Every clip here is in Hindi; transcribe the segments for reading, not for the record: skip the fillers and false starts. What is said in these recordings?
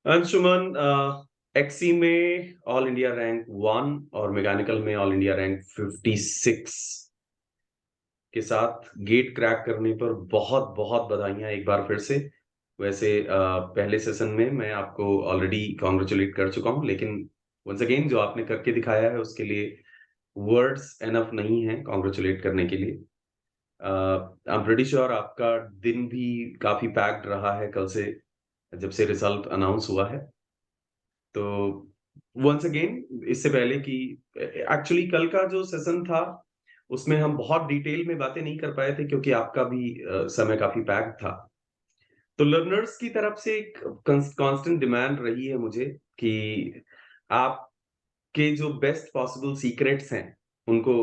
अंशुमन, एक्सी में ऑल इंडिया रैंक 1 और मैकेनिकल में ऑल इंडिया रैंक 56 के साथ गेट क्रैक करने पर बहुत बहुत बधाइयां एक बार फिर से। वैसे पहले सेशन में मैं आपको ऑलरेडी कॉन्ग्रेचुलेट कर चुका हूं, लेकिन वंस अगेन जो आपने करके दिखाया है उसके लिए वर्ड्स एनफ नहीं है कॉन्ग्रेचुलेट करने के लिए। आई एम प्रेटी श्योर आपका दिन भी काफी पैक्ड रहा है कल से, जब से रिजल्ट अनाउंस हुआ है। तो वंस अगेन, इससे पहले कि एक्चुअली कल का जो सेशन था उसमें हम बहुत डिटेल में बातें नहीं कर पाए थे क्योंकि आपका भी समय काफी पैक्ड था। तो लर्नर्स की तरफ से एक कांस्टेंट डिमांड रही है मुझे कि आपके जो बेस्ट पॉसिबल सीक्रेट्स हैं उनको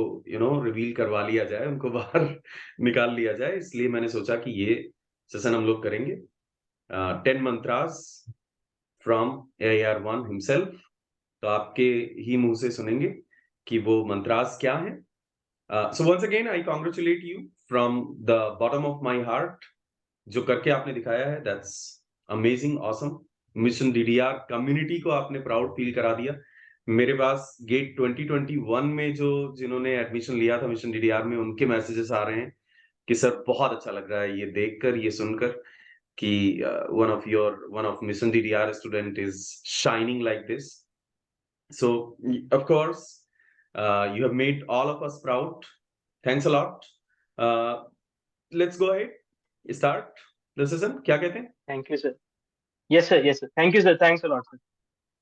रिवील करवा लिया जाए, उनको बाहर निकाल लिया जाए। इसलिए मैंने सोचा कि ये सेशन हम लोग करेंगे 10 मंत्रास फ्रॉम AIR1 हिमसेल्फ। तो आपके ही मुंह से सुनेंगे कि वो मंत्रास क्या है। So once again I congratulate you from the bottom of my heart. जो करके आपने दिखाया है that's amazing, awesome. Mission DDR community को आपने प्राउड फील करा दिया। मेरे पास गेट 2021 में जो जिन्होंने एडमिशन लिया था मिशन डीडीआर में, उनके मैसेजेस आ रहे हैं कि सर बहुत अच्छा लग रहा है ये देखकर, ये सुनकर कि one of mission DDR student is shining like this. So of course, you have made all of us proud. Thanks a lot. uh, let's go ahead, start the session. क्या कहते हैं? Thank you, sir. Yes, sir. Yes, sir. Thank you, sir. Thanks a lot, sir.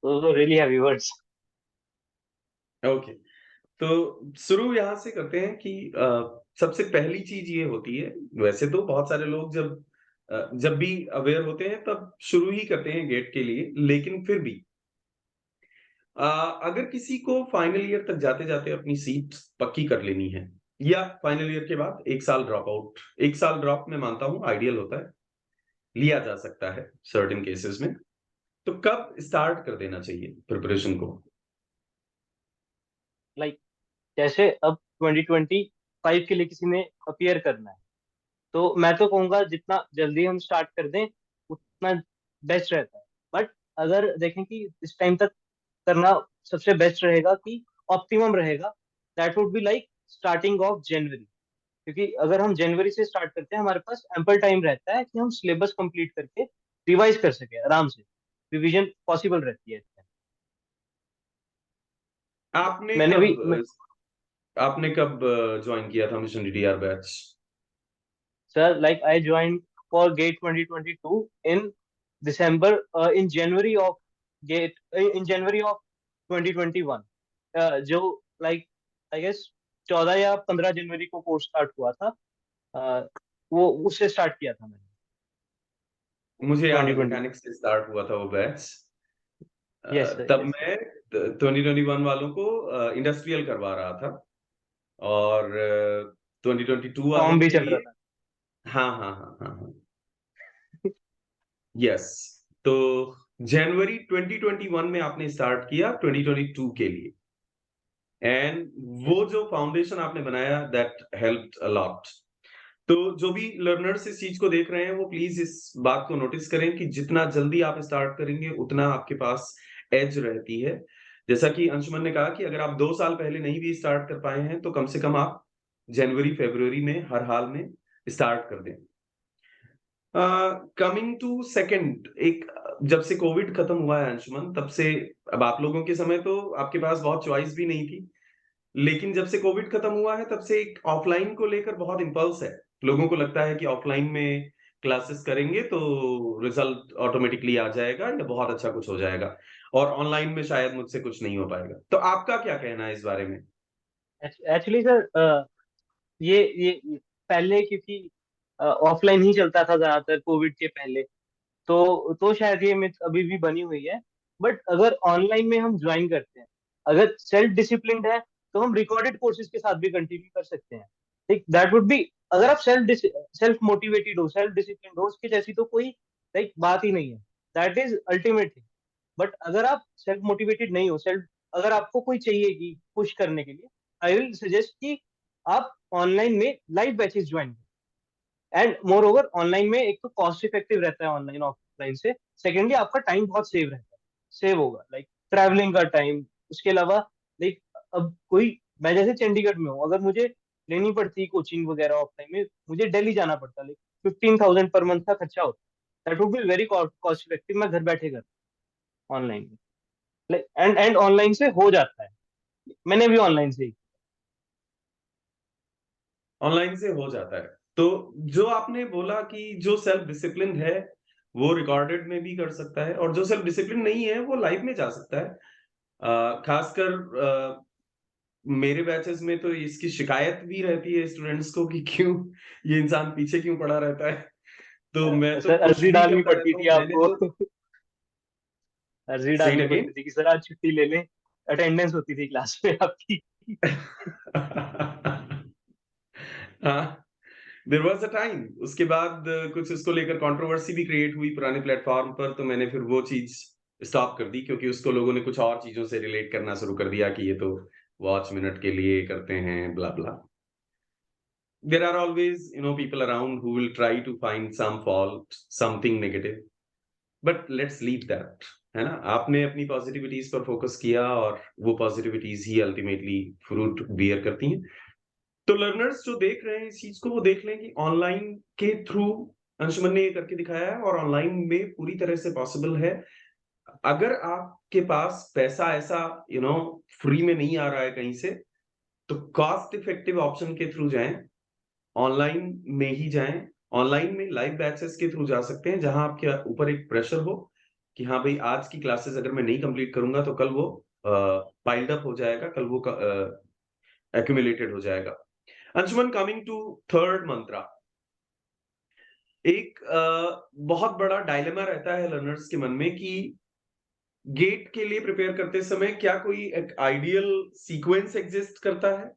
Those were really heavy words. Okay, तो शुरू यहाँ से करते हैं कि सबसे पहली चीज ये होती है। वैसे तो बहुत सारे लोग जब भी अवेयर होते हैं तब शुरू ही करते हैं गेट के लिए, लेकिन फिर भी अगर किसी को फाइनल ईयर तक जाते जाते अपनी सीट पक्की कर लेनी है, या फाइनल ईयर के बाद एक साल ड्रॉप आउट, एक साल ड्रॉप में मानता हूं आइडियल होता है, लिया जा सकता है सर्टेन केसेस में, तो कब स्टार्ट कर देना चाहिए प्रिपरेशन को? Like, जैसे अब 2025 के लिए किसी ने अपियर करना है, तो मैं तो कहूंगा जितना जल्दी हम स्टार्ट कर दें उतना बेस्ट रहता है। बट अगर देखें कि इस टाइम तक करना सबसे बेस्ट रहेगा, कि ऑप्टिमम रहेगा, that would be like starting of January. क्योंकि अगर हम जनवरी से स्टार्ट करते हैं, हमारे पास एम्पल टाइम रहता है कि हम सिलेबस कंप्लीट करके रिवाइज कर सके आराम से। रिवीजन पॉसिबल रहती है। आपने मैंने भी कब आपने कब ज्वाइन किया था mission DDR batch? Sir, like I join for GATE 2022 in December, in January of GATE, in January of 2021, जो लाइक आई गेस 14 या 15 जनवरी को कोर्स स्टार्ट हुआ था। वो उससे स्टार्ट किया था मैंने मुझे याद है 2020। मैकेनिक्स से स्टार्ट हुआ था वो बैच। यस सर, तब यस। मैं 2021 वालों को इंडस्ट्रियल करवा रहा था, और 2022 वालों फॉर्म भी के चल रहा लिए। था। हाँ हाँ हाँ हाँ हाँ, यस। तो जनवरी 2021 में आपने स्टार्ट किया 2022 के लिए, एंड वो जो फाउंडेशन आपने बनाया दैट हेल्प्ड अ लॉट। तो जो भी लर्नर्स इस चीज को देख रहे हैं वो प्लीज इस बात को नोटिस करें कि जितना जल्दी आप स्टार्ट करेंगे उतना आपके पास एज रहती है। जैसा कि अंशुमन ने कहा कि अगर आप 2 साल पहले नहीं भी स्टार्ट कर पाए हैं तो कम से कम आप जनवरी फरवरी में हर हाल में स्टार्ट कर दें। कमिंग टू सेकंड, एक जब से कोविड खत्म हुआ है अंशुमन, तब से, अब आप लोगों के समय तो आपके पास बहुत चॉइस भी नहीं थी, लेकिन जब से कोविड खत्म हुआ है तब से एक ऑफलाइन को लेकर बहुत इंपल्स है। लोगों को लगता है कि ऑफलाइन में क्लासेस करेंगे तो रिजल्ट ऑटोमेटिकली आ जाएगा या बहुत अच्छा कुछ हो जाएगा, और ऑनलाइन में शायद मुझसे कुछ नहीं हो पाएगा। तो आपका क्या कहना है इस बारे में? एक्चुअली सर, ये पहले क्योंकि ऑफलाइन ही चलता था ज्यादातर कोविड के पहले, तो शायद ये मिथ अभी भी बनी हुई है। बट अगर ऑनलाइन में हम ज्वाइन करते हैं, अगर सेल्फ डिसिप्लिन्ड है, तो हम रिकॉर्डेड कोर्सेज के साथ भी कंटिन्यू कर सकते हैं। ठीक, दैट वुड बी, अगर आप सेल्फ मोटिवेटेड हो, सेल्फ डिसिप्लिन्ड हो, उसकी जैसी तो कोई लाइक बात ही नहीं है। That is ultimate thing. But अगर आप सेल्फ मोटिवेटेड नहीं हो, सेल्फ, अगर आपको कोई चाहिए कि पुश करने के लिए, आई विल सजेस्ट कि आप ऑनलाइन में लाइव बैचेस ज्वाइन करें। एंड मोर ओवर ऑनलाइन में एक तो कॉस्ट इफेक्टिव रहता है ऑनलाइन ऑफलाइन से, सेकेंडली आपका टाइम बहुत सेव रहता है, सेव होगा लाइक ट्रैवलिंग का टाइम। उसके अलावा लाइक अब कोई, मैं जैसे चंडीगढ़ में हूँ, अगर मुझे लेनी पड़ती कोचिंग वगैरह ऑफलाइन में, मुझे दिल्ली जाना पड़ता, लाइक 15,000 पर मंथ का खर्चा होता, that would be very cost effective, मैं घर बैठे कर ऑनलाइन में, लाइक एंड ऑनलाइन से हो जाता है, मैंने भी ऑनलाइन से ही। ऑनलाइन से हो जाता है। तो जो आपने बोला कि जो सेल्फ डिसिप्लिन है वो रिकॉर्डेड में भी कर सकता है, और जो सेल्फ डिसिप्लिन नहीं है वो लाइव में जा सकता है। खासकर मेरे बैचेस में तो इसकी शिकायत भी रहती है स्टूडेंट्स को कि क्यों ये इंसान पीछे क्यों पड़ा रहता है। तो मैं तो सर पुश अर्जी भी डालनी करता पड़ती रहता थी हूँ, मैंने आपको। तो। अर्जी से इट डालनी अगेन। पड़ती थी कि सर आज छुट्टी ले लें, अटेंडेंस होती थी क्लास में आपकी। हाँ, देयर वाज अ टाइम। उसके बाद कुछ उसको लेकर कंट्रोवर्सी भी क्रिएट हुई पुराने प्लेटफॉर्म पर, तो मैंने फिर वो चीज स्टॉप कर दी, क्योंकि उसको लोगों ने कुछ और चीजों से रिलेट करना शुरू कर दिया कि ये तो वॉच मिनट के लिए करते हैं, ब्ला ब्ला। There are always, people around who will try to find some fault, something negative, but let's leave that, है ना? आपने अपनी पॉजिटिविटीज पर फोकस किया, और वो पॉजिटिविटीज ही अल्टीमेटली फ्रूट बियर करती हैं। तो लर्नर्स जो देख रहे हैं इस चीज को, वो देख लें कि ऑनलाइन के थ्रू अंशुमन ने ये करके दिखाया है, और ऑनलाइन में पूरी तरह से पॉसिबल है। अगर आपके पास पैसा ऐसा फ्री में नहीं आ रहा है कहीं से, तो कॉस्ट इफेक्टिव ऑप्शन के थ्रू जाएं, ऑनलाइन में ही जाएं। ऑनलाइन में लाइव बैचेस के थ्रू जा सकते हैं, जहां आपके ऊपर एक प्रेशर हो कि हाँ भाई, आज की क्लासेस अगर मैं नहीं कंप्लीट करूंगा तो कल वो पाइल्ड अप हो जाएगा, कल वो एक्यूमुलेटेड हो जाएगा। अंशुमन, कमिंग टू थर्ड मंत्रा, एक बहुत बड़ा डायलेमा रहता है लर्नर्स के मन में कि गेट के लिए प्रिपेयर करते समय क्या कोई एक आइडियल सीक्वेंस एग्जिस्ट करता है?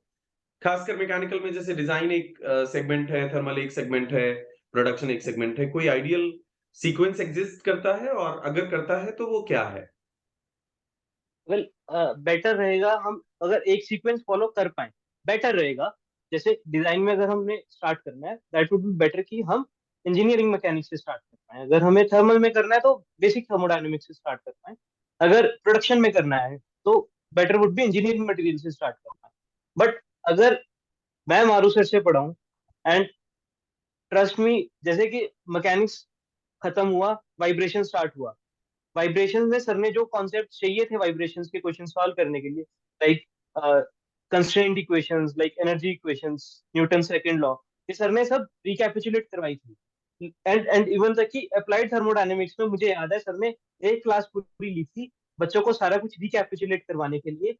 खासकर मैकेनिकल में, जैसे डिजाइन एक सेगमेंट है, थर्मल एक सेगमेंट है, प्रोडक्शन एक सेगमेंट है, कोई आइडियल सीक्वेंस एग्जिस्ट करता है, और अगर करता है तो वो क्या है? वेल, बेटर रहेगा हम अगर एक सीक्वेंस फॉलो कर पाए, बेटर रहेगा। जैसे डिजाइन में अगर हमने स्टार्ट करना है, दैट वुड बी बेटर कि हम इंजीनियरिंग मैकेनिक्स से स्टार्ट कर पाए। अगर हमें थर्मल में करना है तो बेसिक थर्मोडायनेमिक्स से स्टार्ट कर पाए। अगर प्रोडक्शन में करना है तो better would be engineering material से स्टार्ट कर पाए। बट अगर मैं मारू सर से पढ़ा हूँ, एंड ट्रस्ट मी, जैसे कि मैकेनिक्स खत्म हुआ, वाइब्रेशन स्टार्ट हुआ, वाइब्रेशन में सर ने जो कॉन्सेप्ट चाहिए थे वाइब्रेशंस के क्वेश्चन सॉल्व करने के लिए, like constraint equations, like energy equations, Newton second law, ये सर ने सब रिकैपिचुलेट करवाई थी। एंड इवन तक कि अप्लाइड थर्मोडायनेमिक्स में मुझे याद है सर ने एक क्लास पूरी ली थी बच्चों को सारा कुछ रिकैपिचुलेट करवाने के लिए,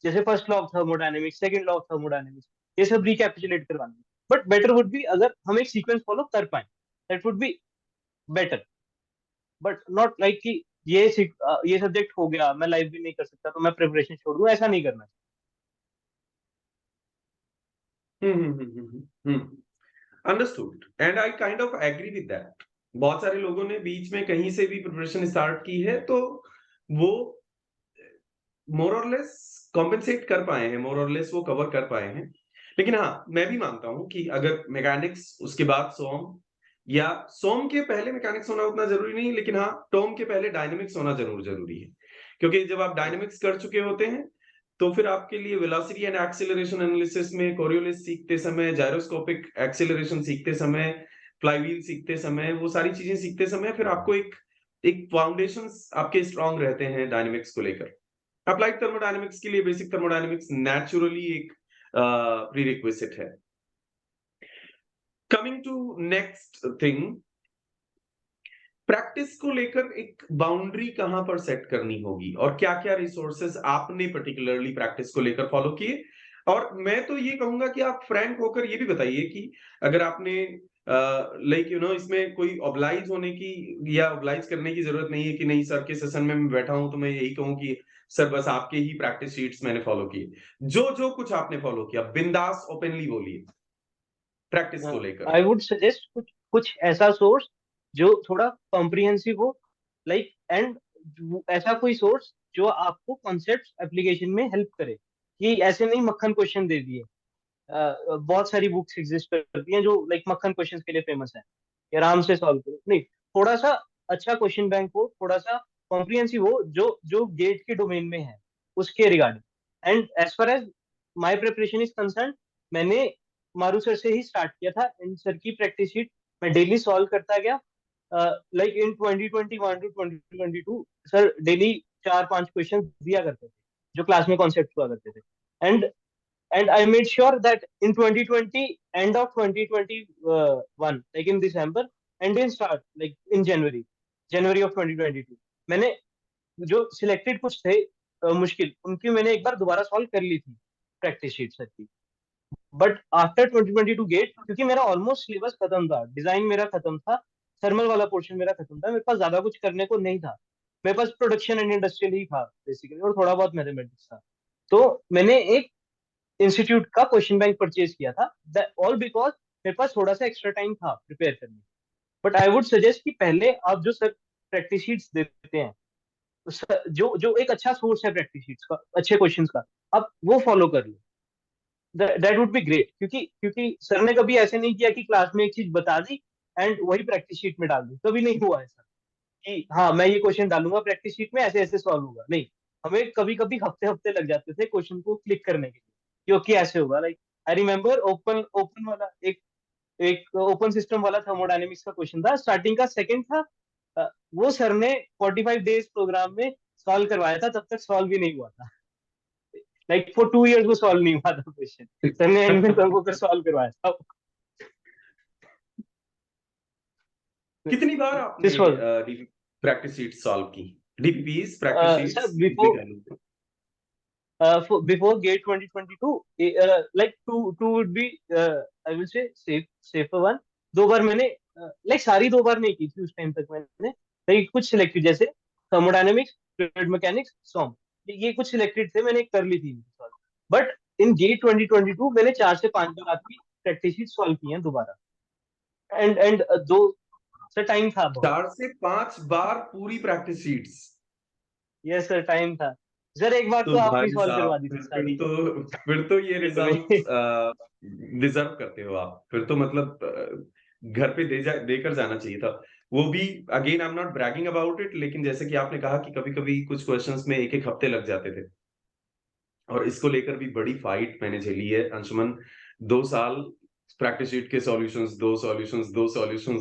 जैसे first law of thermodynamics, second law of thermodynamics, ये सब रिकैपिचुलेट करवाने। बट बेटर वुड बी अगर हम एक सीक्वेंस फॉलो कर पाए, that would be better. But not like कि ये सब्जेक्ट हो गया, मैं लाइव भी नहीं कर सकता तो मैं प्रिपरेशन छोड़ दूं, ऐसा नहीं करना। Understood, and I kind of agree with that. बहुत सारे लोगों ने बीच में कहीं से भी प्रिपरेशन स्टार्ट की है, तो वो मोर और लेस कॉम्पेंसेट कर पाए हैं, मोर और लेस वो कवर कर पाए हैं। लेकिन हाँ, मैं भी मानता हूं कि अगर मैकेनिक्स उसके बाद सोम, या सोम के पहले मैकेनिक्स होना उतना जरूरी नहीं, लेकिन हाँ, टोम के पहले डायनेमिक्स होना जरूर जरूरी है। क्योंकि जब आप डायनेमिक्स कर चुके होते हैं, तो फिर आपके लिए वेलोसिटी एंड एक्सीलरेशन एनालिसिस में कोरियोलिस सीखते समय, जायरोस्कोपिक एक्सीलरेशन सीखते समय, फ्लाईव्हील सीखते समय, वो सारी चीजें सीखते समय फिर आपको एक एक फाउंडेशंस आपके स्ट्रांग रहते हैं डायनेमिक्स को लेकर। अप्लाइड थर्मोडायनेमिक्स के लिए बेसिक थर्मोडायनेमिक्स नेचुरली एक प्रीरिक्विजिट है। Coming to next thing, practice को लेकर एक बाउंड्री कहां पर सेट करनी होगी, और क्या क्या रिसोर्सेज आपने पर्टिकुलरली प्रैक्टिस को लेकर फॉलो किए? और मैं तो ये कहूंगा कि आप फ्रैंक होकर ये भी बताइए कि अगर आपने लाइक इसमें कोई ऑब्लाइज होने की या ऑब्लाइज करने की जरूरत नहीं है कि नहीं सर के सेशन में मैं बैठा हूं तो मैं यही कहूं कि सर बस आपके ही प्रैक्टिस शीट्स मैंने फॉलो किए। जो जो कुछ आपने फॉलो किया बिंदास ओपनली बोलिए प्रैक्टिस को लेकर। आई वुड सजेस्ट कुछ कुछ ऐसा सोर्स जो थोड़ा कॉम्प्रिहेंसिव हो, लाइक एंड ऐसा कोई सोर्स जो आपको कॉन्सेप्ट एप्लीकेशन में हेल्प करे, कि ऐसे नहीं मक्खन क्वेश्चन दे दिए। बहुत सारी बुक्स एग्जिस्ट करती हैं जो लाइक मक्खन क्वेश्चंस के लिए फेमस है, कि आराम से सॉल्व करो। नहीं, थोड़ा सा अच्छा क्वेश्चन बैंक हो, थोड़ा सा कॉम्प्रिहेंसिव हो, जो जो गेट के डोमेन में है उसके regarding. And as far as my preparation is concerned, मैंने मारू सर से ही स्टार्ट किया था। एंड सर की प्रैक्टिस शीट मैं डेली सॉल्व करता गया। Like in 2021 to 2022 sir daily 4-5 question दिया करते थे जो क्लास में कॉन्सेप्ट हुआ करते थे। And I made sure that in 2020, end of 2021, like in December, and in start, like in January of 2022, मैंने जो सिलेक्टेड कुछ थे मुश्किल, उनकी मैंने एक बार दोबारा सॉल्व कर ली थी प्रैक्टिस शीट सर की। बट आफ्टर 2022 गेट, क्योंकि मेरा ऑलमोस्ट सिलेबस खत्म था, डिजाइन मेरा खत्म था, थर्मल वाला पोर्शन मेरा खत्म था, मेरे पास ज्यादा कुछ करने को नहीं था। मेरे पास प्रोडक्शन एंड इंडस्ट्रियल ही था बेसिकली, और थोड़ा बहुत मैथमेटिक्स था। तो मैंने एक इंस्टीट्यूट का क्वेश्चन बैंक परचेज किया था, ऑल बिकॉज मेरे पास थोड़ा सा एक्स्ट्रा टाइम था प्रिपेयर करने। बट आई वुड सजेस्ट कि पहले आप जो सर प्रैक्टिस शीट्स देते हैं, जो जो एक अच्छा सोर्स है प्रैक्टिस शीट्स का, अच्छे क्वेश्चंस का, आप वो फॉलो कर लो। दैट वुड बी ग्रेट, क्योंकि क्योंकि सर ने कभी ऐसे नहीं किया कि क्लास में एक चीज बता दी एंड वही प्रैक्टिस शीट में डाल दी, कभी नहीं हुआ ऐसा कि हाँ मैं ये क्वेश्चन डालूंगा प्रैक्टिस शीट में, ऐसे ऐसे सॉल्व होगा। नहीं, हमें कभी कभी हफ्ते हफ्ते लग जाते थे क्वेश्चन को क्लिक करने के लिए, क्योंकि ऐसे होगा। Like I remember open open वाला एक एक ओपन सिस्टम वाला थर्मोडायनेमिक्स का क्वेश्चन था, स्टार्टिंग का सेकंड था। वो सर ने 45 डेज प्रोग्राम में सॉल्व करवाया था, तब तक सॉल्व भी नहीं हुआ था। लाइक फॉर 2 इयर्स वो सॉल्व नहीं हुआ था क्वेश्चन, सर ने एंड में सबको कर सॉल्व करवाया था। कितनी बार आपने this was practice sheet solve की? डीपीपीज प्रैक्टिस सर शीट्स भी बिफोर कह लो। before gate 2022, like two would be, I will say safer one। 2 बार मैंने लाइक सारी 2 बार नहीं की थी उस टाइम तक मैंने, लाइक कुछ सिलेक्टेड जैसे थर्मोडायनेमिक्स, फ्लूइड मैकेनिक्स, सॉम, ये कुछ सिलेक्टेड थे, मैंने कर ली थी। बट इन गेट 2022 मैंने 4 से 5 बार आपकी प्रैक्टिस सॉल्व की है दोबारा। एंड दो सर टाइम था बहुत। 4 से 5 बार पूरी practice sheets? Yes sir, time था सर, एक बार तो तो आपने भाई सॉल्व करवा साहब, दी थी फिर स्टार्टिंग तो ये में। रिजल्ट डिजर्व करते हो आप। फिर तो मतलब घर पे देकर जाना चाहिए था वो भी। Again I am not bragging about it, लेकिन जैसे कि आपने कहा कि कभी कभी कुछ क्वेश्चंस में एक एक हफ्ते लग जाते थे, और इसको लेकर भी बड़ी फाइट मैंने झेली है अंशुमन। 2 साल प्रैक्टिस शीट के सॉल्यूशंस,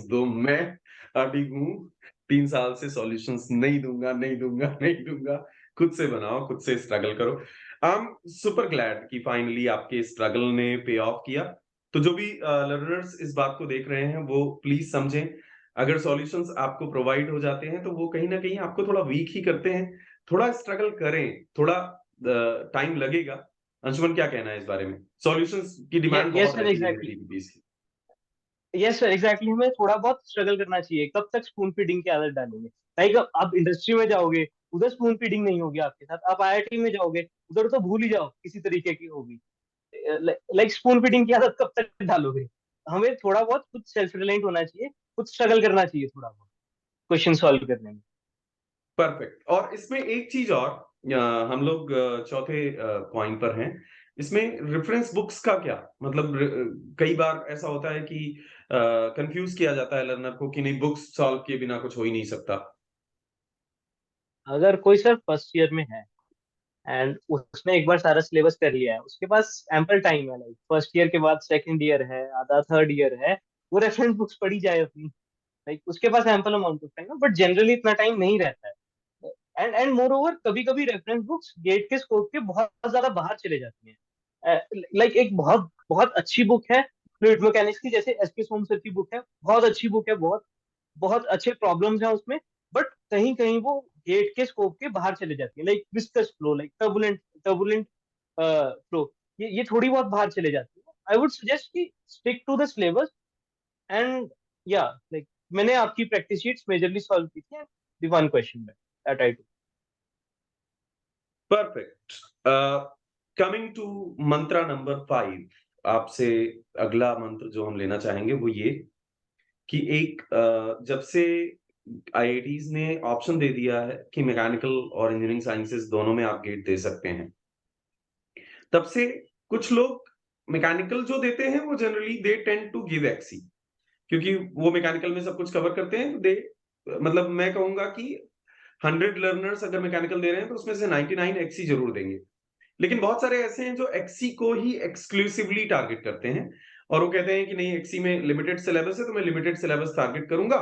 दो मैं अभी हूँ 3 साल से सॉल्यूशंस नहीं दूंगा, नहीं दूंगा, नहीं दूंगा। खुद से बनाओ, खुद से स्ट्रगल करो। आई एम सुपर ग्लैड कि फाइनली आपके स्ट्रगल ने पे ऑफ किया। तो जो भी लर्नर्स इस बात को देख रहे हैं वो प्लीज समझें, अगर सॉल्यूशंस आपको प्रोवाइड हो जाते हैं तो वो कहीं ना कहीं आपको थोड़ा वीक ही करते हैं। थोड़ा स्ट्रगल करें, थोड़ा टाइम लगेगा। अंशुमन क्या कहना है इस बारे में? सॉल्यूशंस की डिमांड यस बहुत सर, रहती है एग्जैक्टली। डीपीपीज की। यस सर, एग्जैक्टली, हमें थोड़ा बहुत स्ट्रगल करना चाहिए। कब तक स्पून फीडिंग की आदत डालेंगे? लाइक आप इंडस्ट्री में जाओगे, उधर स्पून फीडिंग नहीं होगी आपके साथ। आप आईआईटी में जाओगे, उधर तो भूल ही जाओ किसी तरीके की होगी। लाइक स्पून फीडिंग की आदत कब तक डालोगे? हमें थोड़ा बहुत खुद सेल्फ रिलायंट होना चाहिए, खुद स्ट्रगल करना चाहिए थोड़ा बहुत क्वेश्चन सॉल्व करने में। परफेक्ट। और इसमें एक चीज और, हम लोग चौथे पॉइंट पर हैं। इसमें रेफरेंस बुक्स का क्या मतलब? कई बार ऐसा होता है कि कंफ्यूज किया जाता है लर्नर को कि नहीं, बुक्स सॉल्व किए बिना कुछ हो ही नहीं सकता। अगर कोई सर फर्स्ट ईयर में है एंड उसने एक बार सारा सिलेबस कर लिया है, उसके पास एम्पल टाइम है। लाइक फर्स्ट ईयर के बाद सेकंड ईयर है, आधा थर्ड ईयर है, वो रेफरेंस बुक्स पढ़ी जाए अपनी। लाइक उसके पास एम्पल अमाउंट ऑफ टाइम है, बट जनरली इतना टाइम नहीं रहता है। एंड मोर ओवर, कभी कभी रेफरेंस बुक्स गेट के स्कोप के बहुत ज्यादा बाहर चले जाती हैं। लाइक एक बहुत बहुत अच्छी बुक है फ्लूइड मैकेनिक्स की, जैसे एसपी सोम सर की बुक है, बहुत अच्छी बुक है, बहुत बहुत अच्छे प्रॉब्लम्स हैं उसमें। बट कहीं कहीं वो गेट के स्कोप के बाहर चले जाती है, like viscous flow, like turbulent turbulent flow, ये थोड़ी बहुत बाहर चले जाती है। आई वुड सजेस्ट कि stick to the syllabus. And या लाइक मैंने आपकी प्रैक्टिस शीट्स मेजरली सॉल्व की थी, द वन क्वेश्चन में that I do. Perfect. Coming to mantra number 5, आपसे अगला मंत्र जो हम लेना चाहेंगे वो ये कि एक जब से आईआईटीज ने ऑप्शन दे दिया है कि मैकेनिकल और इंजीनियरिंग साइंसेस दोनों में आप गेट दे सकते हैं, तब से कुछ लोग मैकेनिकल जो देते हैं वो generally they tend to give XE, क्योंकि वो मैकेनिकल में सब कुछ कवर करते हैं, तो दे मतलब मैं कहूंगा कि 100 लर्नर्स अगर मैकेनिकल दे रहे हैं तो उसमें से 99 एक्सी जरूर देंगे। लेकिन बहुत सारे ऐसे हैं जो एक्सी को ही एक्सक्लूसिवली टारगेट करते हैं, और वो कहते हैं कि नहीं, एक्सी में लिमिटेड सिलेबस है तो मैं लिमिटेड सिलेबस टारगेट करूंगा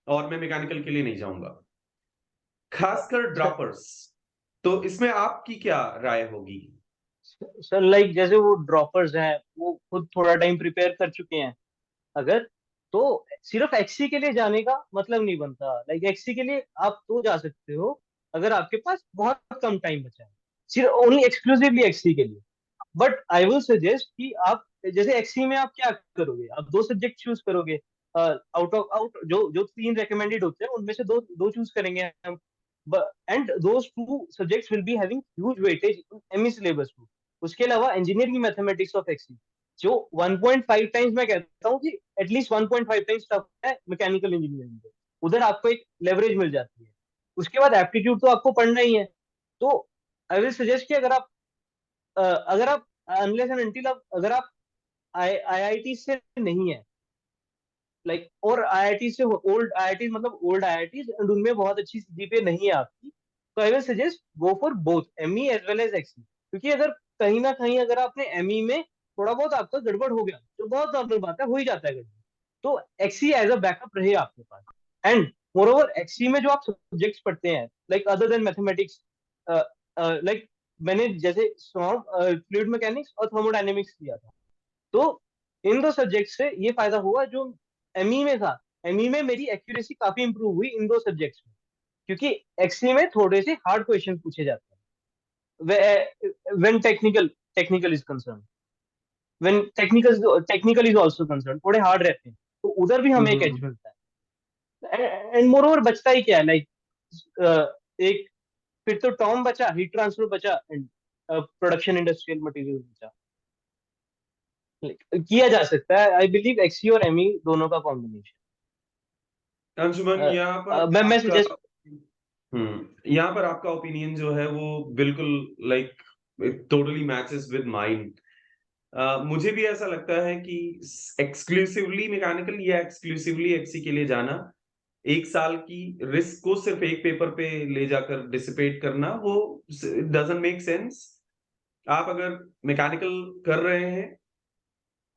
और मैं मैकेनिकल के लिए नहीं जाऊंगा, खासकर सर, ड्रॉपर्स। तो इसमें आपकी क्या राय होगी? सर लाइक जैसे वो ड्रॉपर्स हैं, वो खुद थोड़ा टाइम प्रिपेयर कर चुके हैं अगर, तो सिर्फ एक्सी के लिए जाने का मतलब नहीं बनता। लाइक एक्सी के लिए आप तो जा सकते हो अगर आपके पास बहुत कम टाइम बचा है, सिर्फ ओनली एक्सक्लूसिवली एक्सी के लिए। बट आई विल सजेस्ट कि आप जैसे एक्सी में आप क्या करोगे, आप दो सब्जेक्ट चूज करोगे, आउट ऑफ आउट जो जो तीन रिकमेंडेड होते हैं उनमें से दो दो चूज करेंगे हम, and those two subjects will be having huge weightage in ME syllabus too. उसके अलावा इंजीनियरिंग मैथमेटिक्स ऑफ एक्सी जो 1.5 टाइम्स, मैं कहता हूँ कि एटलीस्ट 1.5 टाइम्स टफ है मैकेनिकल इंजीनियरिंग में, उधर आपको एक लेवरेज मिल जाती है। उसके बाद एप्टीट्यूड तो आपको पढ़ना ही है। तो आई विल सजेस्ट कि अगर आप अनलेस एंड अनटिल आप अगर आप आईआईटी से नहीं है, लाइक और आईआईटी से ओल्ड आईआईटी मतलब ओल्ड आईआईटी एंड उनमें बहुत अच्छी सीजीपीए नहीं है आपकी, तो I will suggest go for both ME as well as XE. क्योंकि अगर कहीं ना कहीं अगर आपने एमई में थोड़ा बहुत आपका गड़बड़ हो गया, तो बहुत नॉर्मल बात है, हो ही जाता है गड़बड़, तो एक्सी एज अ बैकअप रहे आपके पास। एंड मोर ओवर एक्सी में जो आप सब्जेक्ट्स पढ़ते हैं, like other than mathematics, like मैंने जैसे फ्लूइड मैकेनिक्स और थर्मोडायनेमिक्स लिया था, तो इन दो सब्जेक्ट से ये फायदा हुआ जो एमई में था। एमई में मेरी एक्यूरेसी काफी इंप्रूव हुई इन दो सब्जेक्ट्स में, क्योंकि एक्सी में थोड़े से हार्ड क्वेश्चन पूछे जाते हैं when technical is concern, when technical is also concern, थोड़े हार्ड रहते हैं, तो उधर भी हमें एक एज हम्म। मिलता है। एंड मोर ओवर बचता ही क्या है, लाइक एक फिर तो टॉम बचा, हीट ट्रांसफर बचा, एंड प्रोडक्शन इंडस्ट्रियल मटेरियल बचा। किया जा सकता है, आई बिलीव एक्सी और एमई दोनों का कॉम्बिनेशन। अंशुमन, यहाँ पर मैं आपका सजेस्ट यहाँ पर आपका ओपिनियन जो है वो बिल्कुल like totally matches with mind. मुझे भी ऐसा लगता है कि एक्सक्लूसिवली मैकेनिकल या एक्सक्लूसिवली एक्सी के लिए जाना, एक साल की रिस्क को सिर्फ एक पेपर पे ले जाकर डिसिपेट करना, वो डजंट मेक सेंस। आप अगर मैकेनिकल कर रहे हैं,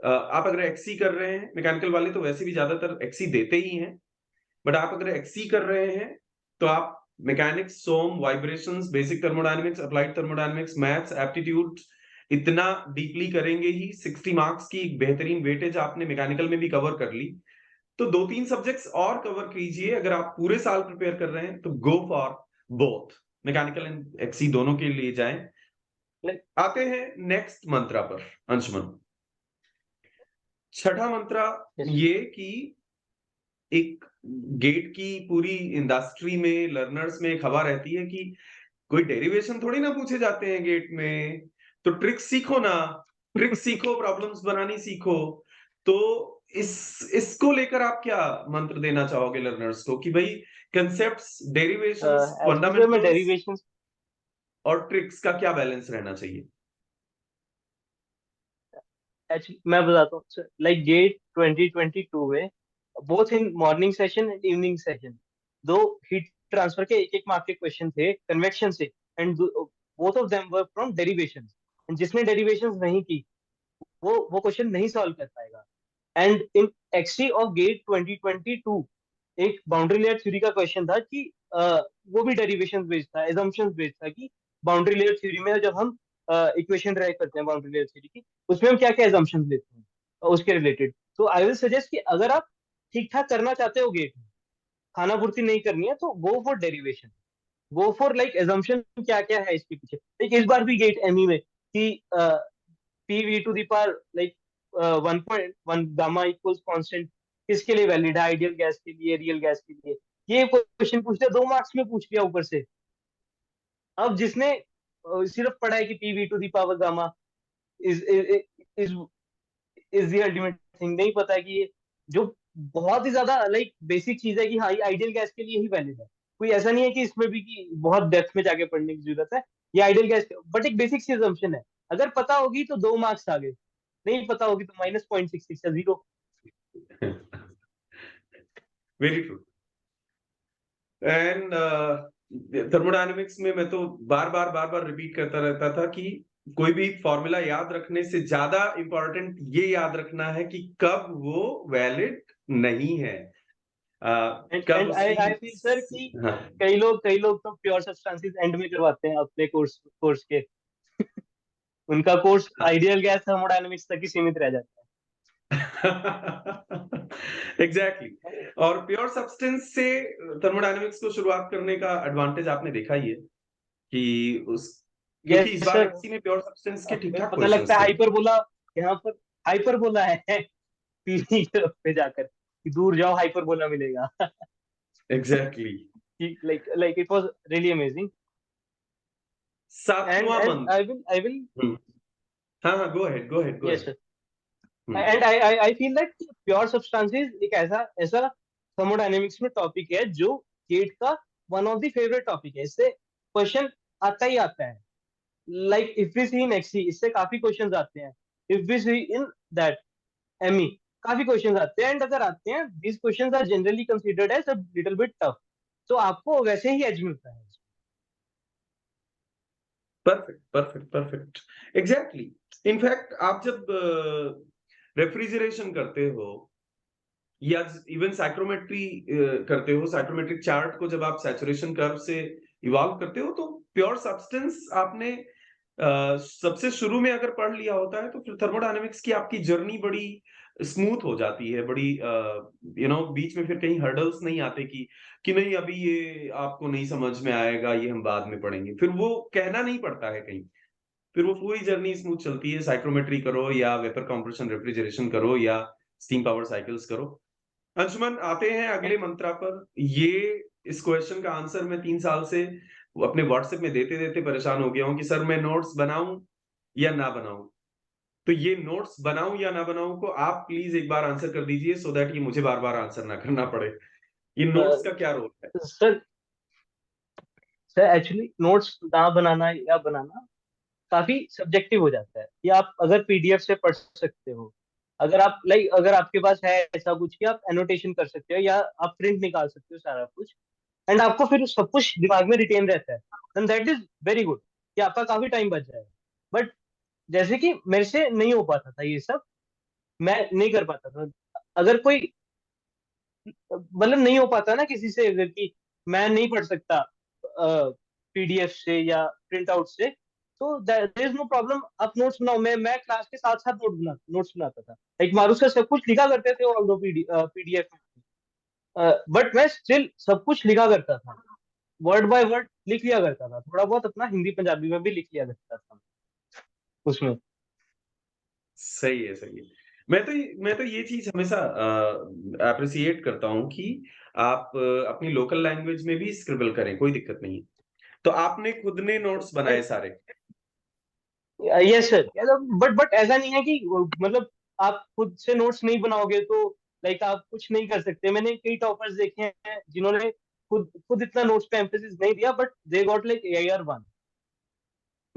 आप अगर एक्सी कर रहे हैं, मैकेनिकल वाले तो वैसे भी ज्यादातर एक्सी देते ही हैं, बट आप अगर एक्सी कर रहे हैं तो आप mechanics, SOM, vibrations, basic thermodynamics, applied thermodynamics, maths, aptitude इतना डीपली करेंगे ही। 60 मार्क्स की एक बेहतरीन वेटेज आपने मैकेनिकल में भी कवर कर ली, तो दो तीन सब्जेक्ट्स और कवर कीजिए। अगर आप पूरे साल प्रिपेयर कर रहे हैं तो go for both, mechanical and XE दोनों के लिए जाएं। आते हैं नेक्स्ट मंत्रा पर, अंशुमन। छठा मंत्रा ये कि एक गेट की पूरी इंडस्ट्री में, लर्नर्स में एक हवा रहती है कि कोई डेरिवेशन थोड़ी ना पूछे जाते हैं गेट में, तो ट्रिक्स सीखो ना, ट्रिक्स सीखो, प्रॉब्लम्स बनानी सीखो। तो इसको लेकर आप क्या मंत्र देना चाहोगे लर्नर्स को कि भाई कंसेप्ट्स, डेरिवेशंस, एक्चुअली सर मैं फंडामेंटल्स डेरिवेशन, और ट्रिक्स का क्या बैलेंस रहना चाहिए? एक्चुअली मैं बताता हूँ, लाइक गेट 2022 में both in morning session and evening session दो हीट ट्रांसफर के एक एक मार्क के क्वेश्चन थे कन्वेक्शन से, and both of them were from derivations. And जिसने डेरिवेशंस नहीं की वो क्वेश्चन नहीं सॉल्व कर पाएगा। And in XE of GATE 2022 एक बाउंड्री लेयर थ्योरी का क्वेश्चन था कि वो भी डेरिवेशन बेस्ड था, एजम्पशंस बेस्ड था कि बाउंड्री लेयर थ्योरी में जब हम इक्वेशन ड्राइव करते हैं बाउंड्री लेयर थ्योरी की, उसमें हम क्या क्या एजम्पशंस लेते हैं उसके रिलेटेड। तो आई विल सजेस्ट कि अगर आप ठीक ठाक करना चाहते हो गेट में, खाना पूर्ति नहीं करनी है, तो go for derivation, go for like assumption क्या क्या है इसके पीछे। लाइक इस बार भी गेट एमई में कि P V to the power like 1.1 gamma equals constant किसके लिए वैलिड है, आइडियल गैस के लिए, रियल गैस के लिए। ये क्वेश्चन पूछ लिया, 2 मार्क्स में पूछ लिया ऊपर से। अब जिसने सिर्फ पढ़ा है कि P V to the power gamma is is is the ultimate thing, नहीं पता है कि ये जो बहुत ही ज्यादा लाइक बेसिक चीज है कि हाँ आइडियल गैस के लिए ही वैलिड है। कोई ऐसा नहीं है कि इसमें भी कि बहुत डेप्थ में जाके पढ़ने की जरूरत है, ये आइडियल गैस, बट एक बेसिक सी assumption है, अगर पता होगी तो 2 मार्क्स आ गए। नहीं पता होगी तो -0.66 या 0। Very true. एंड थर्मोडायनेमिक्स में मैं तो बार बार रिपीट करता रहता था कि कोई भी फॉर्मूला याद रखने से ज्यादा इंपॉर्टेंट ये याद रखना है कि कब वो वैलिड नहीं है, एंड कब एंड आई उसकी। आई फील सर कि हाँ। कई लोग तो प्योर सब्सटेंसेस एंड में करवाते हैं अपने कोर्स के। उनका कोर्स आइडियल गैस थर्मोडायनेमिक्स तक ही सीमित रह जाता एग्जैक्टली है। और प्योर सब्सटेंस से थर्मोडायनेमिक्स को शुरुआत करने का एडवांटेज आपने देखा ही है कि उस, क्योंकि इस यस बार सर। एक्सी में प्योर सब्सटेंस के ठीक हमें ठाक पता लगता क्वेश्चंस है थे। हाइपरबोला, यहाँ पर हाइपरबोला है पीली तरफ पे जाकर, कि दूर जाओ हाइपरबोला मिलेगा। Exactly. Like it was really amazing. And सातवां एंड मंत्र। आई विल हाँ हाँ, go ahead go ahead go yes ahead. Sir. And I feel that pure substances एक ऐसा ऐसा थर्मोडायनेमिक्स में टॉपिक है जो गेट का one of the favourite topic है। इससे क्वेश्चन आता ही आता है। Like if we see in XE, इससे काफी क्वेश्चंस आते हैं। If we see in that ME, काफी क्वेश्चंस आते हैं। एंड अगर आते हैं, these questions are generally considered as a little bit tough, तो आपको वैसे ही एज मिलता है। Perfect perfect perfect. Exactly. In fact आप जब रेफ्रिजरेशन करते हो या इवन साइक्रोमेट्री करते हो, साइक्रोमेट्रिक चार्ट को जब आप सैचुरेशन कर्व से इवॉल्व करते हो, तो प्योर सब्सटेंस आपने सबसे शुरू में अगर पढ़ लिया होता है तो फिर थर्मोडायनेमिक्स की आपकी जर्नी बड़ी स्मूथ हो जाती है, बड़ी बीच में फिर कहीं हर्डल्स नहीं आते कि नहीं अभी ये आपको नहीं समझ में आएगा, ये हम बाद में पढ़ेंगे, फिर वो कहना नहीं पड़ता है कहीं। फिर वो पूरी जर्नी स्मूथ चलती है, साइक्रोमेट्री करो या वेपर कंप्रेशन रेफ्रिजरेशन करो या स्टीम पावर साइकिल्स करो। अंशुमन, आते हैं अगले मंत्रा पर। ये इस क्वेश्चन का आंसर मैं 3 साल से अपने व्हाट्सएप में देते देते परेशान हो गया हूं कि सर मैं नोट्स बनाऊं या ना बनाऊं। तो ये नोट्स बनाऊं या ना बनाऊं को आप प्लीज एक बार आंसर कर दीजिए, सो दैट ये मुझे बार बार आंसर ना करना पड़े। ये नोट्स का क्या रोल है? सर सर एक्चुअली नोट्स ना बनाना या बनाना काफी सब्जेक्टिव हो जाता है। कि आप अगर पीडीएफ से पढ़ सकते हो, अगर आप लाइक अगर आपके पास है ऐसा कुछ कि आप एनोटेशन कर सकते हो या आप प्रिंट निकाल सकते हो सारा कुछ, एंड आपको फिर सब कुछ दिमाग में रिटेन रहता है, and that is very good, कि आपका काफी टाइम बच जाएगा। बट जैसे कि मेरे से नहीं हो पाता था ये सब, मैं नहीं कर पाता था। अगर कोई मतलब नहीं हो पाता ना किसी से, अगर कि मैं नहीं पढ़ सकता पीडीएफ से या प्रिंट आउट से, तो देयर इज नो प्रॉब्लम, आप नोट्स बनाओ। मैं क्लास के साथ साथ नोट्स बनाता था। लाइक मारूफ सर सब कुछ लिखा करते थे ऑल दो पीडीएफ में, बट मैं स्टिल सब कुछ लिखा करता था, वर्ड बाय वर्ड लिख लिया करता था। थोड़ा बहुत अपना हिंदी पंजाबी में भी लिख लिया करता था उसमें। सही है सही है। मैं तो ये चीज हमेशा अप्रिसिएट करता हूँ कि आप अपनी लोकल लैंग्वेज में भी स्क्रिबल करें, कोई दिक्कत नहीं है। तो आपने खुद ने नोट्स बनाए सारे? Yes sir. बट ऐसा नहीं है कि मतलब आप खुद से नोट्स नहीं बनाओगे तो लाइक आप कुछ नहीं कर सकते। मैंने कई टॉपर्स देखे हैं जिन्होंने खुद खुद इतना नोट्स पे एम्फेसिस नहीं दिया, but they got like AIR 1।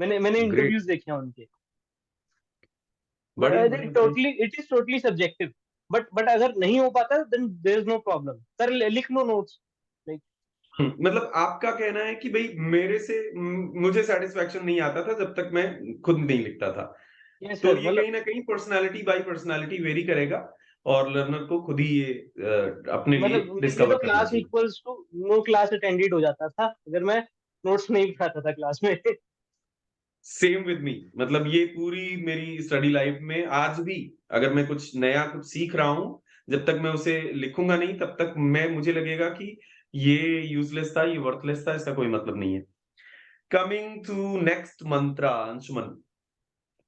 मैंने ग्रेट। इंटरव्यूज देखे हैं उनके। बट बढ़िया आई थिंक बढ़िया बढ़िया। Totally it is totally subjective. But अगर नहीं हो पाता then there is no problem, लिख लो नोट्स लाइक। मतलब आपका कहना है कि भाई मुझे सेटिस्फेक्शन नहीं आता था जब तक मैं खुद नहीं लिखता था। यस तो सर। ये मतलब कहीं ना कहीं पर्सनालिटी बाय पर्सनालिटी वेरी करेगा और लर्नर को खुद ही ये अपने लिए मेरे लिए तो डिस्कवर करना क्लास चाहिए। Equals to no class attended हो जाता था अगर मैं नोट्स नहीं पढ़ाता था क्लास में। सेम विद मी, मतलब ये पूरी मेरी स्टडी लाइफ में आज भी अगर मैं कुछ नया कुछ सीख रहा हूं, जब तक मैं उसे लिखूंगा नहीं तब तक मुझे लगेगा कि ये यूजलेस था, ये वर्थलेस था, इसका कोई मतलब नहीं है। Coming to next mantra, Anshuman,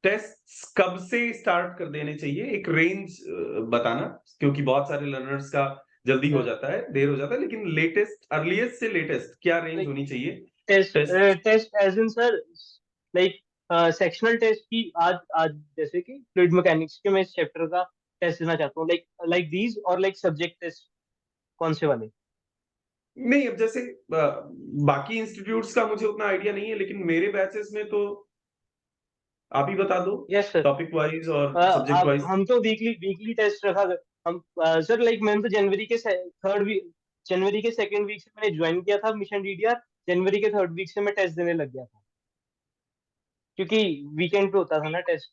test कब से स्टार्ट कर देने चाहिए? एक रेंज बताना, क्योंकि बहुत सारे लर्नर्स का जल्दी हो जाता है, देर हो जाता है, लेकिन लेटेस्ट अर्लीस्ट से लेटेस्ट क्या रेंज लाइक होनी चाहिए? Test test. Test as in sir, like sectional test की आज आज जैसे कि फ्लूइड मैकेनिक्स के मैं इस चैप्टर का टेस्ट देना चाहता हूँ, लाइक लाइक दीज और लाइक सब्जेक्ट टेस्ट, कौन से वाले? नहीं, अब जैसे बाकी इंस्टीट्यूट्स का मुझे उतना आइडिया नहीं है, लेकिन मेरे बैचेस में तो आप ही बता दो, यस सर। टॉपिक वाइज और सब्जेक्ट आप वाइज। हम तो वीकली वीकली टेस्ट रखा हम सर, लाइक मैंने तो जनवरी के सेकंड वीक से मैंने ज्वाइन किया था मिशन डीडीआर। जनवरी के थर्ड वीक से मैं टेस्ट देने लग गया था, क्योंकि वीकेंड पे होता था ना टेस्ट।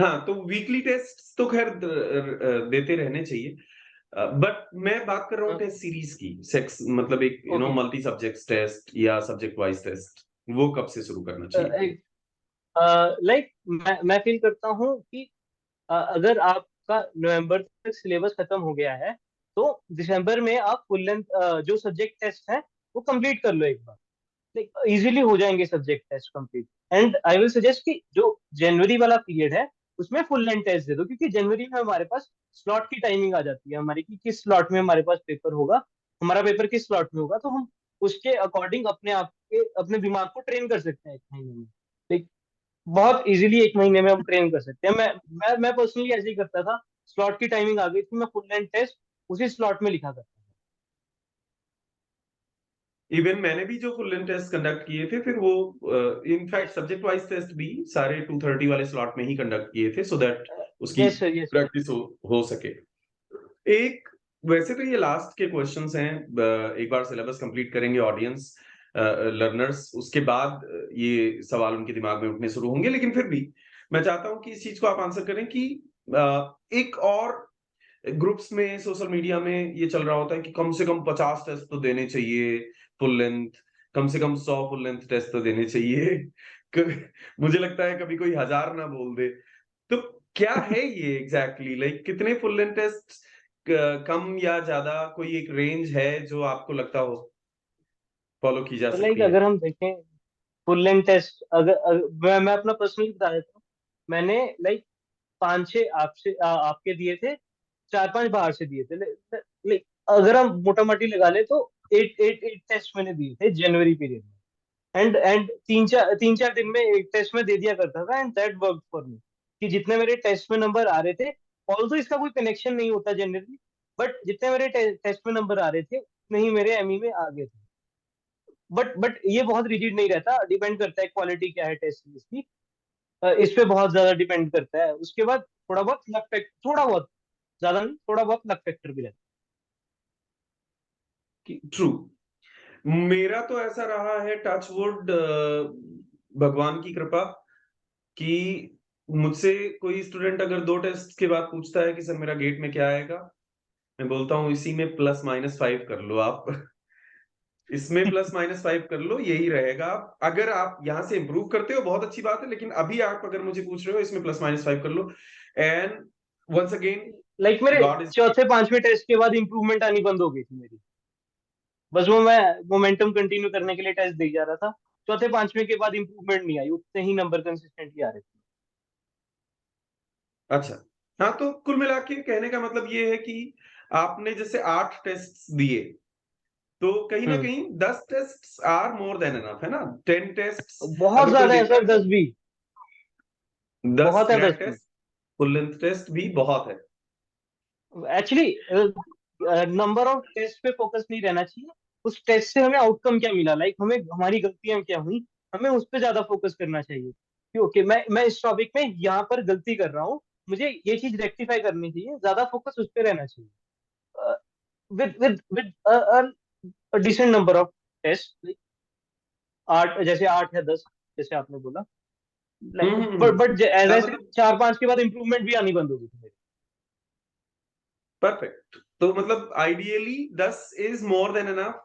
हाँ, तो वीकली टेस्ट तो खैर देते रहने चाहिए, बट मैं बात कर रहा हूँ टेस्ट सीरीज की। सेक्स मतलब एक ओके। मल्टी सब्जेक्ट टेस्ट या सब्जेक्ट वाइज टेस्ट, वो कब से शुरू करना चाहिए? लाइक मैं फील करता हूँ कि अगर आपका नवंबर तक सिलेबस खत्म हो गया है, तो दिसंबर में आप फुल लेंथ जो सब्जेक्ट टेस्ट है वो कंप्लीट कर लो एक बार। लाइक इजीली हो जाएंगे subject test complete. And I will suggest कि जो जनवरी वाला पीरियड है उसमें फुल लेंथ टेस्ट दे दो, क्योंकि जनवरी में हमारे पास स्लॉट की टाइमिंग आ जाती है हमारी, कि किस स्लॉट में हमारे पास पेपर होगा, हमारा पेपर किस स्लॉट में होगा, तो हम उसके अकॉर्डिंग अपने आप के अपने दिमाग को ट्रेन कर सकते हैं एक महीने में। लाइक बहुत इजीली एक महीने में हम ट्रेन कर सकते हैं। मैं पर्सनली ऐसे ही करता था। स्लॉट की टाइमिंग आ गई थी, मैं फुल लेंथ टेस्ट उसी स्लॉट में लिखा करता था। इवन मैंने भी जो फुल लेंथ टेस्ट कंडक्ट किए थे, फिर वो in fact yes subject wise test भी सारे 230 वाले स्लॉट में ही कंडक्ट किए थे, सो दैट उसकी yes sir, yes sir. Practice हो सके। एक, वैसे तो ये लास्ट के क्वेश्चंस हैं, एक बार सिलेबस कंप्लीट करेंगे ऑडियंस लर्नर्स, उसके बाद ये सवाल उनके दिमाग में उठने शुरू होंगे, लेकिन फिर भी मैं चाहता हूं कि इस चीज को आप आंसर करें कि एक और ग्रुप्स में सोशल मीडिया में ये चल रहा होता है कि कम से कम 50 टेस्ट तो देने चाहिए फुल लेंथ, कम से कम 100 फुल लेंथ टेस्ट तो देने चाहिए। मुझे लगता है कभी कोई 1000 ना बोल दे। तो क्या है ये एग्जैक्टली, लाइक कितने फुल लेंथ टेस्ट, कम या ज्यादा, कोई एक रेंज है जो आपको लगता हो फॉलो की जा तो लाइक सकती है? अगर हम देखें फुल लेंथ टेस्ट, मैं अपना पर्सनली बता देता हूँ। मैंने लाइक पांच छह आपके दिए थे, चार पांच बाहर से दिए थे। लाइक अगर हम मोटा मोटी लगा ले तो एट एट एट टेस्ट मैंने दिए थे जनवरी पीरियड में। एंड तीन चार दिन में एक टेस्ट में दे दिया करता था, and that work for me. कि जितने मेरे टेस्ट में नंबर आ रहे थे, ऑल्दो इसका कोई कनेक्शन नहीं होता जनरली, बट जितने मेरे टेस्ट में नंबर आ रहे थे उतने ही मेरे एमई में आ गए थे। बट ये बहुत रिजिड नहीं रहता, डिपेंड करता है क्वालिटी क्या है टेस्ट सीरीज की। इस पे बहुत ज्यादा डिपेंड करता है। उसके बाद थोड़ा बहुत लक फैक्टर, थोड़ा बहुत, ज्यादा नहीं, थोड़ा बहुत लक फैक्टर भी रहता है कि। ट्रू। मेरा तो ऐसा रहा है, टच वुड, भगवान की कृपा, कि मुझसे कोई स्टूडेंट अगर 2 टेस्ट के बाद पूछता है कि सर मेरा गेट में क्या आएगा, मैं बोलता हूँ इसी में +-5 कर लो आप। इसमें +-5 कर लो, यही रहेगा। अगर आप यहाँ से इंप्रूव करते हो बहुत अच्छी बात है, लेकिन अभी आप अगर मुझे पूछ रहे हो इसमें +-5 कर लो। एंड वंस अगेन, लाइक मेरे गॉड इज। चौथे पांचवें टेस्ट के बाद इंप्रूवमेंट आनी बंद हो गई थी मेरी। बस वो मैं मोमेंटम कंटिन्यू करने के लिए टेस्ट दे जा रहा था। चौथे पांचवें के बाद इंप्रूवमेंट नहीं आई, उतने ही नंबर कंसिस्टेंटली आ रहे थे। अच्छा, हाँ, तो कुल मिला के कहने का मतलब ये है कि आपने जैसे 8 टेस्ट दिए, तो कहीं ना हम्म। कहीं 10 test are more than enough, है ना? 10 टेस्ट बहुत अगर कोई ज्यादा है देता सर, है तो 10 भी 10 बहुत है, क्रैक 10 भी। टेस्ट, फुल लेंथ टेस्ट भी बहुत है। एक्चुअली नंबर ऑफ टेस्ट पे फोकस नहीं रहना चाहिए। उस टेस्ट से हमें आउटकम क्या मिला, लाइक हमें हमारी गलतियां क्या हुई, हमें उस पर ज्यादा फोकस करना चाहिए कि ओके मैं इस टॉपिक में यहाँ पर गलती कर रहा हूँ, मुझे ये चीज रेक्टिफाई करनी चाहिए, ज्यादा फोकस उस पर रहना चाहिए। With decent number of test, आठ, जैसे 8 या 10, जैसे आपने बोला। लाइक बट एज हाँ, आई सेड मतलब चार पांच के बाद इंप्रूवमेंट भी आनी बंद हो गई थी मेरी। परफेक्ट। तो मतलब ideally 10 is more than enough.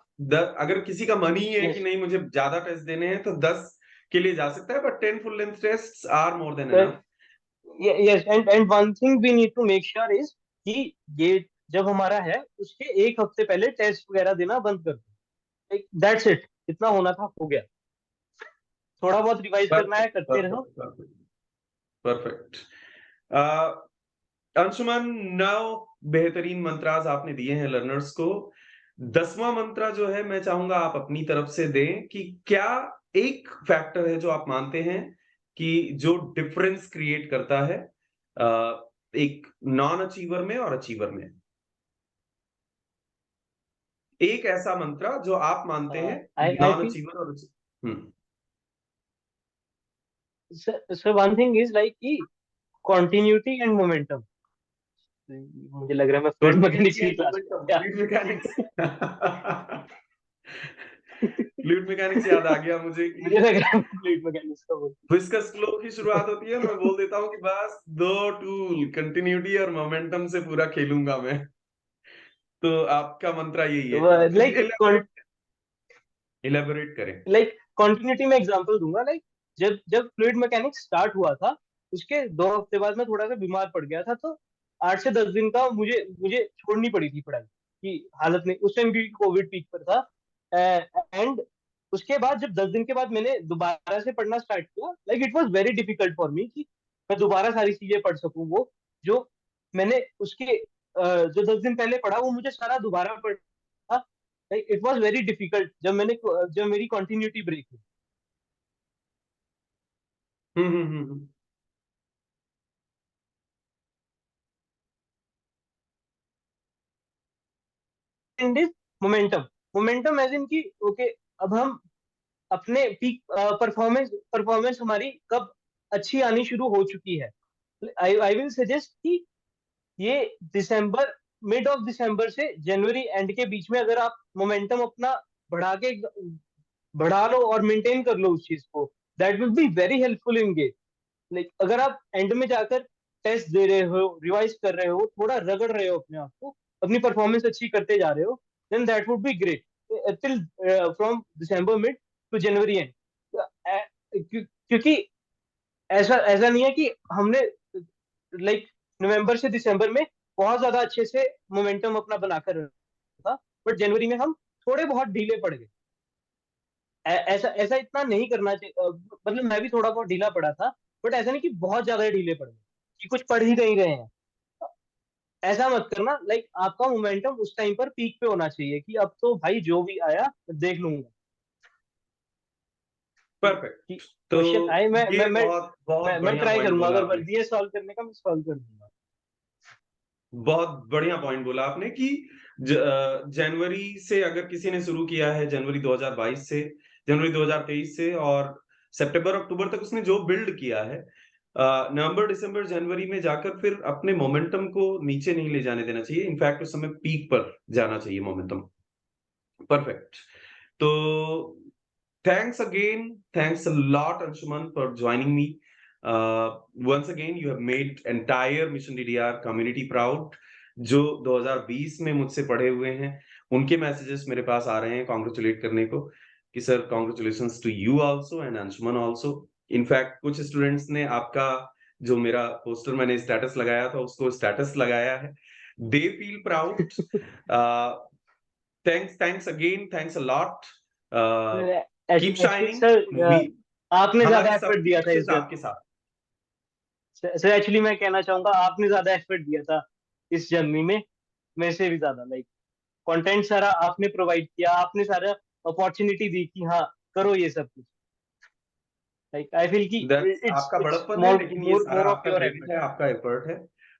अगर किसी का मन ही है कि यस नहीं मुझे ज्यादा टेस्ट देने हैं, तो 10 के लिए जा सकता है, but 10 full length test are more than enough. Yes. And one thing we need to make sure is कि ये जब हमारा है उसके एक हफ्ते पहले टेस्ट वगैरह देना बंद कर दो। दैट्स इट, इतना होना था, हो गया। थोड़ा बहुत रिवाइज करना है, परफेक्ट, करते रहो। Perfect, perfect, perfect. अंशुमान, 9 बेहतरीन मंत्रास आपने दिए हैं लर्नर्स को। 10वां मंत्रा जो है मैं चाहूंगा आप अपनी तरफ से दें कि क्या एक फैक्टर है जो आप मानते हैं कि जो डिफरेंस क्रिएट करता है एक नॉन अचीवर में और अचीवर में। एक ऐसा मंत्रा जो आप मानते हैं I I non feel achiever और hmm. Sir one thing is like कि कॉन्टिन्यूटी एंड मोमेंटम, मुझे लग रहा है मैं फ्लूइड मैकेनिक्स कंटिन्यूटी की एंड क्लास में मोमेंटम, क्या। Fluid mechanics. फ्लूइड मैकेनिक्स याद आ गया मुझे मुझे कि लग रहा है मैं फ्लूइड मैकेनिक्स का बोल। विस्कस फ्लो की शुरुआत होती है, मैं बोल देता हूँ कि बस दो टूल कंटिन्यूटी और मोमेंटम से पूरा खेलूंगा मैं। तो आपका मंत्र यही है, लाइक इलेबोरेट करें। कंटिन्यूटी में एग्जांपल दूंगा। जब जब फ्लूइड मैकेनिक्स स्टार्ट हुआ था, उसके 2 हफ्ते बाद मैं थोड़ा सा बीमार पड़ गया था, तो 8 से 10 दिन का मुझे मुझे छोड़नी पड़ी थी पढ़ाई की हालत नहीं, उस टाइम भी कोविड पीक पर था। एंड उसके बाद जब 10 दिन के बाद मैंने दोबारा से पढ़ना स्टार्ट किया, it was very difficult for me कि मैं दोबारा सारी चीजें पढ़ सकूं। वो जो मैंने उसके जो 10 दिन पहले पढ़ा वो मुझे सारा दोबारा पढ़ना, इट वाज वेरी डिफिकल्ट जब मेरी कंटिन्यूटी ब्रेक हुई। Hmm. And is momentum. Momentum as in की ओके, अब हम अपने पीक परफॉर्मेंस परफॉर्मेंस हमारी कब अच्छी आनी शुरू हो चुकी है। आई आई विल सजेस्ट कि ये दिसंबर, मिड ऑफ दिसंबर से जनवरी एंड के बीच में अगर आप मोमेंटम अपना बढ़ा के बढ़ा लो और मेंटेन कर लो उस चीज को, that will be very helpful in game. अगर आप एंड में जाकर टेस्ट दे रहे हो, रिवाइज कर रहे हो, थोड़ा रगड़ रहे हो अपने आप को, अपनी परफॉर्मेंस अच्छी करते जा रहे हो, then that would be great till from December mid to January end. क्योंकि ऐसा ऐसा नहीं है कि हमने नवंबर से दिसंबर में बहुत ज्यादा अच्छे से मोमेंटम अपना बनाकर रखा, बट जनवरी में हम थोड़े बहुत ढीले पड़ गए। ऐसा ऐसा इतना नहीं करना चाहिए। मतलब मैं भी थोड़ा बहुत ढीला पड़ा था, बट ऐसा नहीं कि बहुत ज्यादा ढीले पड़ गए कि कुछ पढ़ ही नहीं रहे हैं। ऐसा मत करना। आपका मोमेंटम उस टाइम पर पीक पे होना चाहिए कि अब तो भाई जो भी आया मैं देख लूंगा। कि परफेक्ट। तो क्वेश्चन आए, मैं ये मैं मैं बहुत बहुत मैं बढ़िया ट्राई पॉइंट करूंगा, बोला अगर आपने। वर्दी है सॉल्व करने का मैं सॉल्व कर दूंगा। बहुत बढ़िया पॉइंट बोला आपने कि जनवरी से अगर किसी ने शुरू किया है, जनवरी 2022 से, जनवरी 2023 से, और सितंबर अक्टूबर तक उसने जो बिल्ड किया है, नवंबर दिसंबर जनवरी में जाकर फिर अपने मोमेंटम को नीचे नहीं ले जाने देना चाहिए। इनफैक्ट उस समय पीक पर जाना चाहिए मोमेंटम। परफेक्ट। तो thanks again. Thanks a lot, Anshuman, for joining me. Once again, you have made entire Mission DDR community proud. जो 2020 में मुझसे पढ़े हुए हैं, उनके मैसेजेस मेरे पास आ रहे हैं कॉन्ग्रेचुलेट करने को कि sir congratulations to you also and Anshuman also. In fact कुछ स्टूडेंट्स ने आपका जो मेरा पोस्टर मैंने स्टेटस लगाया था उसको स्टेटस लगाया है। They feel proud. Thanks again, thanks a lot. Keep actually shining. Sir, we आपने हमारी ज्यादा एफर्ट सबकी दिया था इस विशेष जर्नी आपके में। साथ। सर एक्चुअली मैं कहना चाहूंगा आपने ज्यादा एफर्ट दिया था इस जर्नी में, मेरे से भी ज्यादा। कंटेंट सारा आपने प्रोवाइड किया, आपने सारा अपॉर्चुनिटी दी कि हाँ करो ये सब कुछ। आई फील कि दैट्स इट्स आपका इट्स बड़प्पन है, मोर लेकिन ये मोर सारा मोर ऑफ आपका योर क्रेडिट एफर्ट। है, आपका एफर्ट है।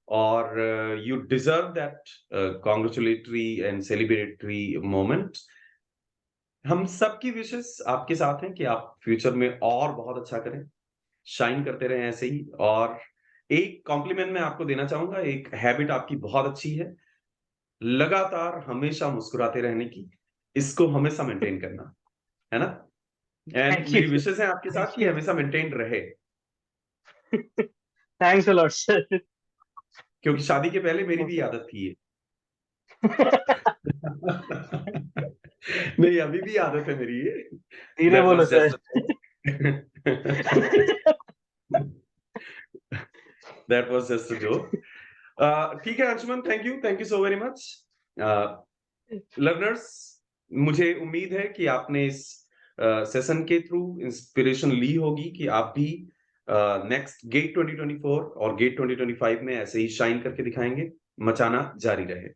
और you deserve that congratulatory and celebratory moment. हम सबकी विशेष आपके साथ हैं कि आप फ्यूचर में और बहुत अच्छा करें, शाइन करते रहें ऐसे ही। और एक कॉम्प्लीमेंट मैं आपको देना चाहूंगा, एक हैबिट आपकी बहुत अच्छी है, लगातार हमेशा मुस्कुराते रहने की। इसको हमेशा मेंटेन करना है ना। एंड थैंक यू मेरी सर। विशेष है आपके साथ थैंक कि यू। हमेशा मेंटेन रहे, थैंक्स अ लॉट सर। क्योंकि शादी के पहले मेरी भी आदत थी ये। नहीं, अभी भी आदत है मेरी ये। धीरे दैट बोलो was sir. Just that was just a joke. ठीक है Anshuman, thank you so very much. Learners, मुझे उम्मीद है कि आपने इस सेशन के थ्रू इंस्पिरेशन ली होगी कि आप भी नेक्स्ट गेट 2024 और गेट 2025 में ऐसे ही शाइन करके दिखाएंगे, मचाना जारी रहे।